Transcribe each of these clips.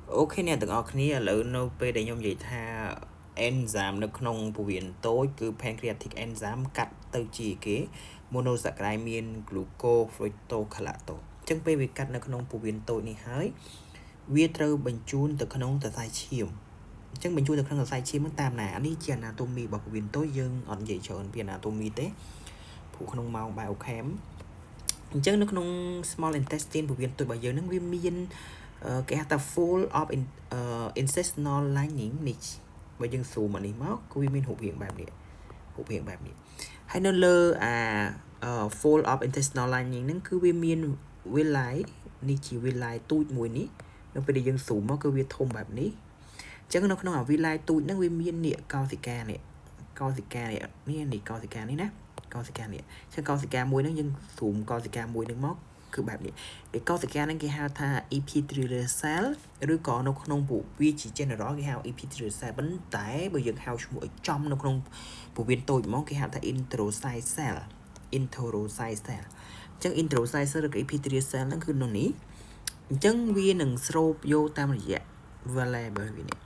Ok nè từng ở kia lỡ nô pe để nhôm vậy tha enzyme nó không phổ biến tối cứ pancreatic enzyme cắt từ chỉ kế monosaccharide miên glucose fructose chẳng pe việc cắt nó không phổ biến tối này hỡi viết trâu bình chun từ không từ sai chiêm chẳng bình chun từ không từ sai chiêm nó tam nè anh đi chia anatomy bảo phổ biến tối dương on vậy cho anh anatomy tế phụ không mau bài kém chẳng nó không small intestine phổ biến tối bây giờ nó viêm miên cái hạt full of intestinal lining niche và dân số mà này máu có viêm hụt hiện bài này hay nó lơ full of intestinal lining nó cứ viêm với lái niche với lái tụi mùi ní nó phải để dân số máu cứ viêm thông bài ní chắc nó không nào với lái tụi nó viêm miên nè cao thì ca nè nè cao thì ca nè cao thì ca nè chắc cao thì ca mùi nó dân số cao thì ca mùi nước máuคือแบบนี้cái câu thứ hai cái hao tha epithelial cell ឬក៏នៅក្នុងពួកវាជា general គេហៅ epithelial cell ប៉ុន្តែបើយើងហៅឈ្មោះឲ្យចំនៅក្នុងពួកវាតូចហ្មងគេហៅថា enterocyte cell អញ្ចឹង enterocyte cell ឬក៏ epithelial cell ហ្នឹងគឺនៅនេះអញ្ចឹងវានឹងស្រូបយកតាមរយៈ valley របស់វានេះ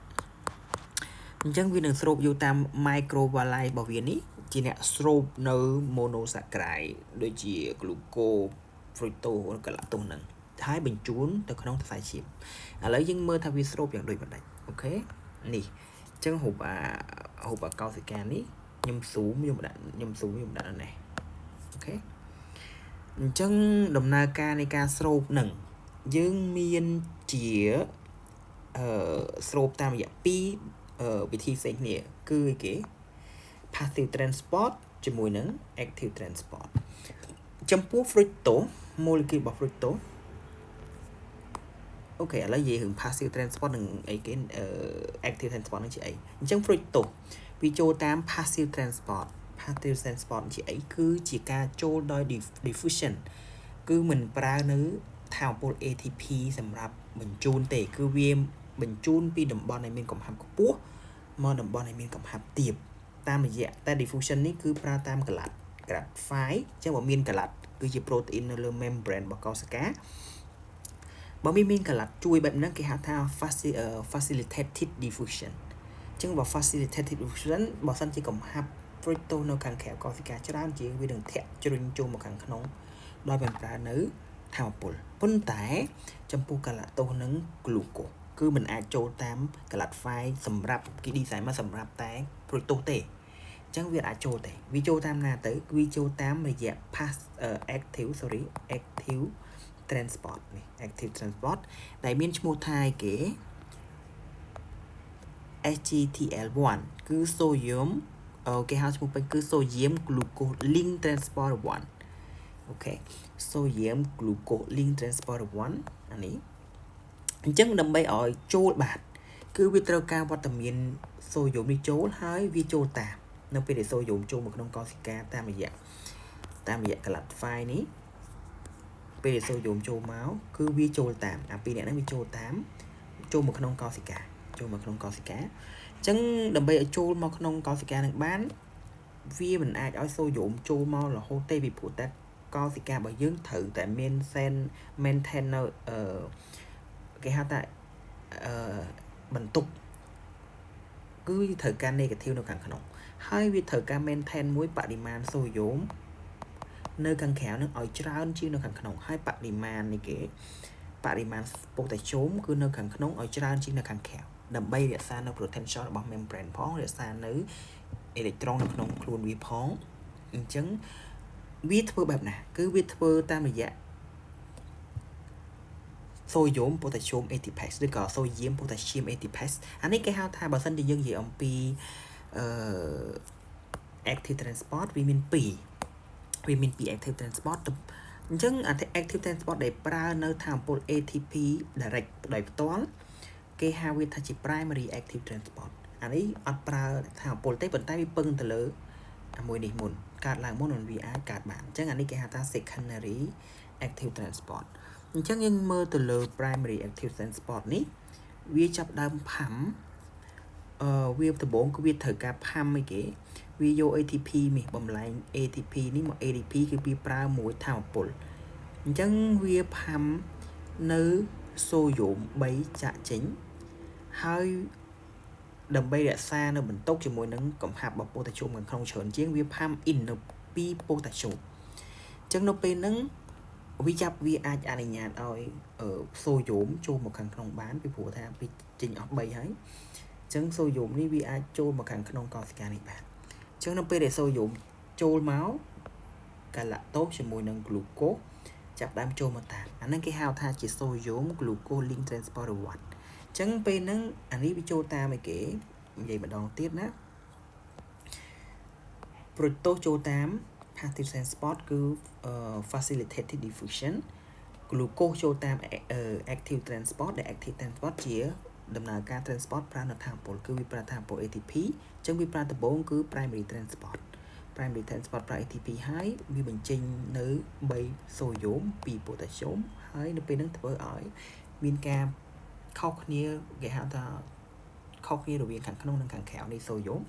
អញ្ចឹងវានឹងស្រូបយកតាម microvalley របស់វានេះជាអ្នកស្រូបនៅ monosaccharide ដូចជា glucose fructose កន្លះទោសហ្នឹងហើយបញ្ជូនទៅក្នុងសរសៃឈាមឥឡូវយើងមើលថាវាស្រូបយ៉ាងដូចម្ដេចអូខេនេះអញ្ចឹងរូបកោសិកានេះខ្ញុំស៊ូមខ្ញុំដាក់នេះអូខេអញ្ចឹងដំណើរការនៃការស្រូបនឹងយើងមានជាស្រូបតាមរយៈ2វិធីផ្សេងគ្នាគឺគេ passive transport ជាមួយនឹង active transport ចំពោះ fructose molecule របស់ fructose អូខេឥឡូវនិយាយរឿង passive transport និងអីគេ active transport នឹងជាអីអញ្ចឹង fructose វាចូលតាម passive transport ជាអីគឺជាការចូលដោយ diffusion គឺមិនប្រើនៅថាមពល ATP សម្រាប់បញ្ជូនទេគឺវាបញ្ជូនពីតំបន់ដែលមានកំហាប់ខ្ពស់មកតំបន់ដែលមានកំហាប់ទាបតាមរយៈតែ diffusion នេះគឺប្រើតាមកឡាត់ 5 អញ្ចឹងបើមានកឡាត់គឺជា protein នៅលើ membrane របស់កោសិកាបើមានកឡាត់ជួយបែបហ្នឹងគេហៅថា facilitated diffusion អញ្ចឹងបើ facilitated diffusion បើសិនជាកំហាប់ fructose នៅខាងក្រៅកោសិកាច្រើនជាងវានឹងធាក់ជ្រុញចូលមកខាងក្នុងដោយមិនប្រើនៅថាមពលប៉ុន្តែចំពោះកឡាតូសនិង glucose គឺមិនអាចចូលតាមកឡាត់ 5 សម្រាប់គេ design មកសម្រាប់តែ fructose ទេអញ្ចឹងវាអាចចូលទេវាចូលតាមណាទៅវាចូលតាមរយៈ active transport នេះ active transport ដែលមានឈ្មោះថាគេ SGTL1 គឺ sodium គេហៅឈ្មោះពេញគឺ sodium glucose link transporter 1អូខេ sodium glucose link transporter 1អានេះអញ្ចឹងដើម្បីឲ្យចូលបានគឺវាត្រូវការវត្តមាន sodium នេះចូលហើយវាចូលតាមនៅពេលដែល sodium ចូលមកក្នុងកោសិកាតាមរយៈកឡាត់ 5 នេះពេលដែល sodium ចូលមកគឺវាចូលតាមអាពីរអ្នកហ្នឹងវាចូលតាមចូលមកក្នុងកោសិកាអញ្ចឹងដើម្បីឲ្យចូលមកក្នុងកោសិកានឹងបានវាមិនអាចឲ្យ sodium ចូលមករហូតទេពីព្រោះតែកោសិការបស់យើងត្រូវតែមាន maintain នៅគេហៅថាបន្ទុកគឺត្រូវការ negative នៅខាងក្នុងហើយវាត្រូវការ maintain មួយបរិមាណ sodium នៅខាងក្រៅនឹងឲ្យច្រើនជាងនៅខាងក្នុងហើយបរិមាណ potassium គឺនៅខាងក្នុងឲ្យច្រើនជាងនៅខាងក្រៅដើម្បីរក្សានៅ potential របស់ membrane ផងរក្សានៅ electron នៅក្នុងខ្លួនវាផងអញ្ចឹងវាធ្វើបែបណាគឺវាធ្វើតាមរយៈ sodium potassium ATPase ឬក៏ sodium potassium ATPase អានេះគេហៅថាបើសិនជាយើងនិយាយអំពី active transport វាមាន2 active transport អញ្ចឹង active transport ដែលប្រើនៅថាមពល ATP direct ដោយផ្ទាល់គេហៅវាថាជា primary active transport អានេះអត់ប្រើថាមពលទេប៉ុន្តែវាពឹងទៅលើមួយនេះមុនកើតឡើងមុនមិនវាអាចកើតបានអញ្ចឹងអានេះគេហៅថា secondary active transport អញ្ចឹងយើងមើលទៅលើ primary active transport នេះវាចាប់ដើមផាំវាដំបូងគឺវាត្រូវការផាំអីគេវាយក ATP នេះបំលែង ATP នេះមក ADP គឺវាប្រើមួយថាមពលអញ្ចឹងវាផាំនៅ sodium 3ចាក់ចេញ ហើយដើម្បីរក្សានៅបន្ទុកជាមួយនឹងកំហាប់របស់ប៉ូតាស្យូមនៅក្នុងច្រើនជាងវា pump in នៅពីប៉ូតាស្យូមអញ្ចឹងនៅពេលហ្នឹងវាអាចអនុញ្ញាតឲ្យសូយ៉ូមចូលមកខាងក្នុងបានពីព្រោះថាវាចេញអស់3ហើយអញ្ចឹងសូយ៉ូមនេះវាអាចចូលមកខាងក្នុងកោសិកានេះបានអញ្ចឹងនៅពេលដែលសូយ៉ូមចូលមកកាឡាតូសជាមួយនឹងក្លូកូសចាប់ដើមចូលមកតាមអាហ្នឹងគេហៅថាជាសូយ៉ូមក្លូកូស link transporter 1អញ្ចឹងពេលហ្នឹងអានេះវាចូលតាមឲ្យគេនិយាយម្ដងទៀតណាប្រូតូសចូលតាម passive transport គឺ facilitated diffusion glucose ចូលតាម active transport ដែល active transport ជាដំណើរការ transport ប្រើនៅថាមពលគឺវាប្រើថាមពល ATP អញ្ចឹងវាប្រើដំបូងគឺ primary transport ប្រើ ATP ហើយវាបញ្ចេញនៅ3សូយ៉ូម2ប៉ូតាស្យូមហើយនៅពេលហ្នឹងធ្វើឲ្យមានការខុសគ្នាគេហៅថាខុសគ្នារវាងខាងក្នុងនិងខាងក្រៅនៃសូយ៉ូម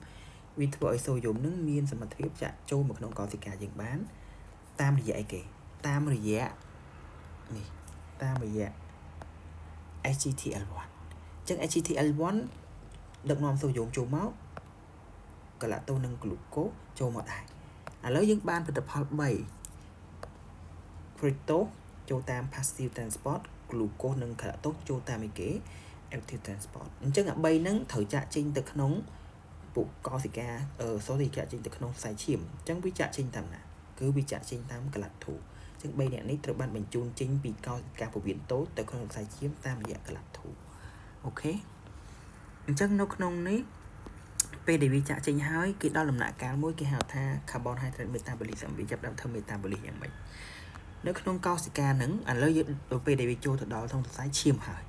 វាធ្វើឲ្យសូយ៉ូមនឹងមានសមត្ថភាពចាក់ចូលមកក្នុងកោសិកាយើងបានតាមរយៈអីគេតាមរយៈនេះតាមរយៈ HTL1 អញ្ចឹង HTL1 ដឹកនាំសូយ៉ូមចូលមកកាឡាតូសនិងក្លូកូសចូលមកដែរឥឡូវយើងបានផលិតផល3 fructose ចូលតាម passive transport glucose និងកាឡាតូសចូលតាមអីគេ active transport អញ្ចឹងអា3ហ្នឹងត្រូវចាក់ចេញទៅក្នុងពួកកោសិកាចាក់ចេញទៅក្នុងខ្សែឈាមអញ្ចឹងវាចាក់ចេញតាមណាគឺវាចាក់ចេញតាមកាឡាតូសអញ្ចឹង3នាក់នេះត្រូវបានបញ្ជូនចេញពីកោសិកាពោះវៀនតូចទៅក្នុងខ្សែឈាមតាមរយៈកាឡាតូសអូខេអញ្ចឹងនៅក្នុងនេះពេលដែលវាចាក់ចេញហើយគេដល់ដំណាក់កាលមួយគេហៅថា carbohydrate metabolism វាចាប់ផ្ដើមធ្វើ metabolism យ៉ាងម៉េចនៅក្នុងកោសិកាហ្នឹងឥឡូវយើងពេលដែលវាចូលទៅដល់ក្នុងសរសៃឈាមហើយ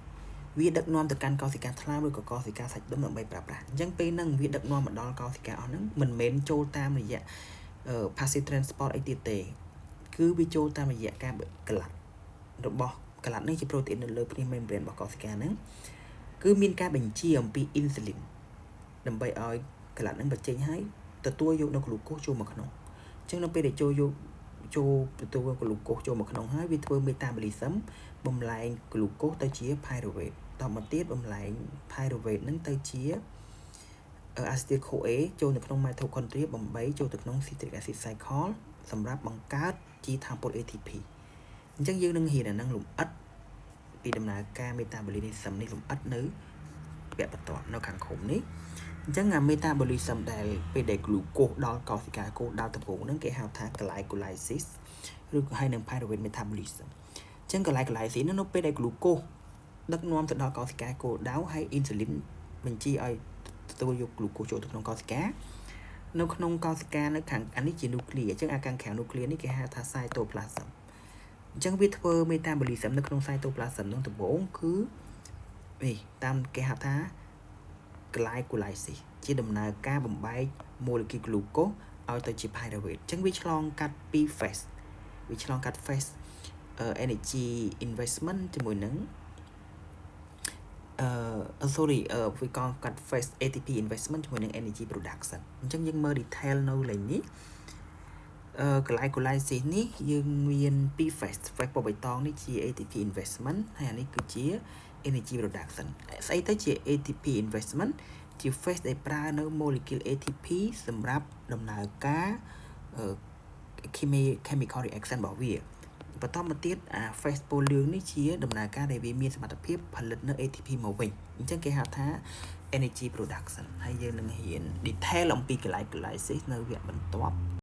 វាដឹកនាំទៅកាន់កោសិកាថ្លាឬក៏កោសិកាសាច់ដុំដើម្បីប្រើប្រាស់អញ្ចឹងពេលហ្នឹងវាដឹកនាំមកដល់កោសិកាអស់ហ្នឹងមិនមែនចូលតាមរយៈ passive transport អីទៀតទេគឺវាចូលតាមរយៈការក្លាត់របស់ក្លាត់នេះជា protein នៅលើភ្នាស membrane របស់កោសិកាហ្នឹងគឺមានការបញ្ជាអំពី insulin ដើម្បីឲ្យក្លាត់ហ្នឹងបញ្ចេញហើយទទួលយកនៅក្លូកូសចូលមកក្នុងអញ្ចឹងនៅពេលដែលចូលទទួលក្លូកូសចូលមកក្នុងហើយវាធ្វើ metabolism បំលែងក្លូកូសទៅជា pyruvate តមកទៀតបំលែង pyruvate ហ្នឹងទៅជា acetyl CoA ចូលនៅក្នុង mitochondria បំបីចូលទៅក្នុង citric acid cycle សម្រាប់បង្កើតជាថាមពល ATP អញ្ចឹងយើងនឹងហ៊ានអានឹងលំអិតពីដំណើរការ metabolism នេះលំអិតនៅវគ្គបន្ទាប់នៅខាងក្រោមនេះអញ្ចឹងអា metabolism ដែលពេលដែល glucose ដល់កោសិកាគោលដៅដំបូងហ្នឹងគេហៅថា glycolysis ឬក៏ហើយនឹង pyruvate metabolism អញ្ចឹង glycolysis នៅពេលដែល glucose ដឹកនាំទៅដល់កោសិកាគោលដៅហើយ insulin បញ្ជាឲ្យទទួលយក glucose ចូលទៅក្នុងកោសិកានៅក្នុងកោសិកានៅខាងអានេះជា nucleus អញ្ចឹងអាខាងក្រៅ nucleus នេះគេហៅថា cytoplasm អញ្ចឹងវាធ្វើ metabolism នៅក្នុង cytoplasm នឹងដំបូងគឺនេះតាមគេហៅថា glycolysis ជាដំណើរការបំបែក molecule glucose ឲ្យទៅជា pyruvate អញ្ចឹងវាឆ្លងកាត់ពី phase វាឆ្លងកាត់ phase energy investment ជាមួយនឹងវាកកាត់ phase ATP investment ជាមួយនឹង energy production អញ្ចឹងយើងមើល detail នៅលេខនេះglycolysis នេះយើងមាន2 phase ពណ៌បៃតងនេះជា ATP investment ហើយអានេះគឺជា energy production ស្អីទៅជា ATP investment ជា phase ដែលប្រើនៅ molecule ATP សម្រាប់ដំណើរការ chemical reaction របស់វាបន្តមកទៀតអា phase ពណ៌លឿងនេះជាដំណើរការដែលវាមានសមត្ថភាពផលិតនៅ ATP មកវិញអញ្ចឹងគេហៅថា energy production ហើយយើងនឹងរៀន detail អំពី glycolysis នៅវគ្គបន្ទាប់